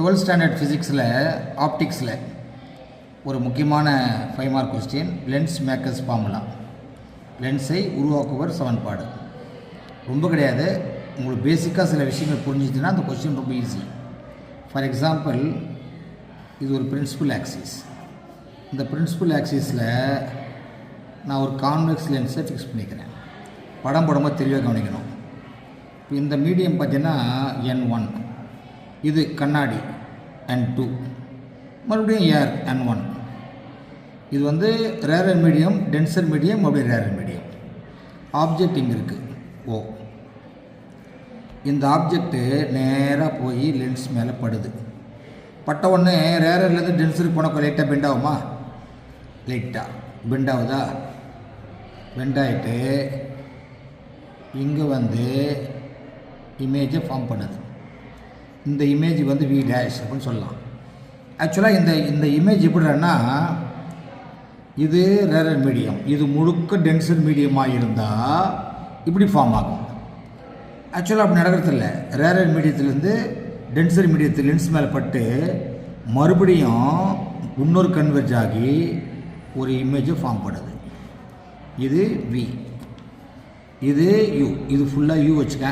12th standard ஃபிசிக்ஸில் ஆப்டிக்ஸில் ஒரு முக்கியமான 5 mark question, lens makers formula. லென்ஸை உருவாக்குவர் சமன்பாடு. ரொம்ப கிடையாது, உங்களுக்கு பேசிக்காக சில விஷயங்கள் புரிஞ்சிச்சுன்னா அந்த கொஸ்டின் ரொம்ப ஈஸி. ஃபார் எக்ஸாம்பிள், இது ஒரு பிரின்சிபல் ஆக்சிஸ். இந்த பிரின்சிபல் ஆக்சிஸில் நான் ஒரு கான்வெக்ஸ் லென்ஸை ஃபிக்ஸ் பண்ணிக்கிறேன். படம் போடும்போது தெளிவாக கவனிக்கணும். இப்போ இந்த மீடியம் பார்த்தீங்கன்னா N1, இது கண்ணாடி N2, மறுபடியும் ஏர் N1. இது வந்து ரேரர் மீடியம், டென்சர் மீடியம், மறுபடியும் ரேரர் மீடியம். ஆப்ஜெக்ட் இங்கே இருக்குது O. இந்த ஆப்ஜெக்ட்டு நேராக போய் லென்ஸ் மேலே படுது. பட்ட உடனே ரேரர்லேருந்து டென்சருக்கு போனால் லைட்டாக பெண்ட் ஆகுமா? லைட்டாக பெண்ட் ஆகுதா? பெண்ட் ஆகிட்டு இங்கே வந்து இமேஜை ஃபார்ம் பண்ணுது. இந்த இமேஜ் வந்து V' அப்படின்னு சொல்லலாம். ஆக்சுவலாக இந்த இமேஜ் எப்படின்னா, இது ரேரர் மீடியம், இது முழுக்க டென்சர் மீடியமாக இருந்தால் இப்படி ஃபார்ம் ஆகும். ஆக்சுவலாக அப்படி நடக்கிறது இல்லை. ரேரர் மீடியத்துலேருந்து டென்சர் மீடியத்தில் லென்ஸ் மேலே பட்டு மறுபடியும் இன்னொரு கன்வெர்ஜ் ஆகி ஒரு இமேஜை ஃபார்ம் பண்ணுது. இது V, இது U, இது ஃபுல்லாக U வச்சுக்க.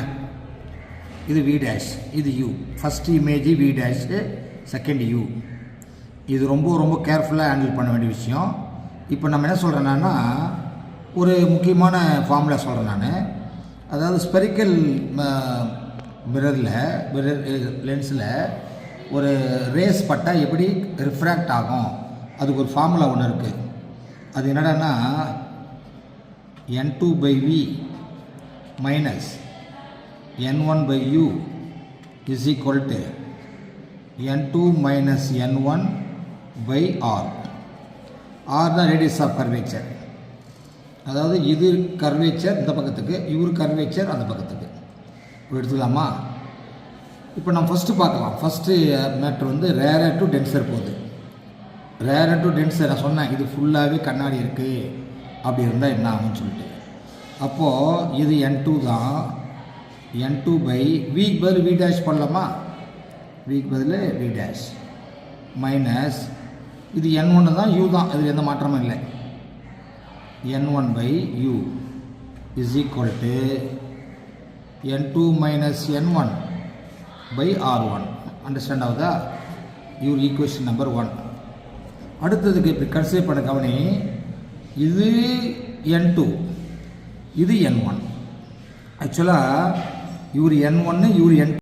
இது V', இது U. First image V', second U. இது ரொம்ப ரொம்ப கேர்ஃபுல்லாக ஹேண்டில் பண்ண வேண்டிய விஷயம். இப்போ நம்ம என்ன சொல்கிறேன்னா, ஒரு முக்கியமான ஃபார்முலா சொல்கிறேன் நான். அதாவது ஸ்பெரிக்கல் மிரர் லென்ஸில் ஒரு ரேஸ் பட்டால் எப்படி ரிஃப்ராக்ட் ஆகும், அதுக்கு ஒரு ஃபார்முலா ஒன்று இருக்குது. அது என்னடான்னா, N2/V minus N1/U is equal to N2 minus N1/R. R தான் ரேடியஸ் ஆஃப் கர்வேச்சர். அதாவது இது கர்வேச்சர் இந்த பக்கத்துக்கு, இவர் கர்வேச்சர் அந்த பக்கத்துக்கு. எடுத்துக்கலாமா? இப்போ நம்ம ஃபஸ்ட்டு பார்க்கலாம். ஃபஸ்ட்டு மேட்ரு வந்து ரேரர் டு டென்சர் போகுது. ரேரர் டு டென்சர் நான் சொன்னேன், இது ஃபுல்லாகவே கண்ணாடி இருக்குது அப்படி இருந்தால் என்ன ஆகும்னு சொல்லிட்டு. அப்போது இது N2 தான். N2/V பதில் V' பண்ணலாமா? Vக்கு பதில் V' மைனஸ் இது N1 தான், U தான், இதில் எந்த மாற்றமும் இல்லை. N1/U is equal to N2 minus N1/R1. Understand ஆகுதா? Your equation number 1. அடுத்ததுக்கு இப்படி கன்சிடர் பண்ண கவனி. இது N2, இது N1. ஆக்சுவலாக இவர் N1, இவர் N2.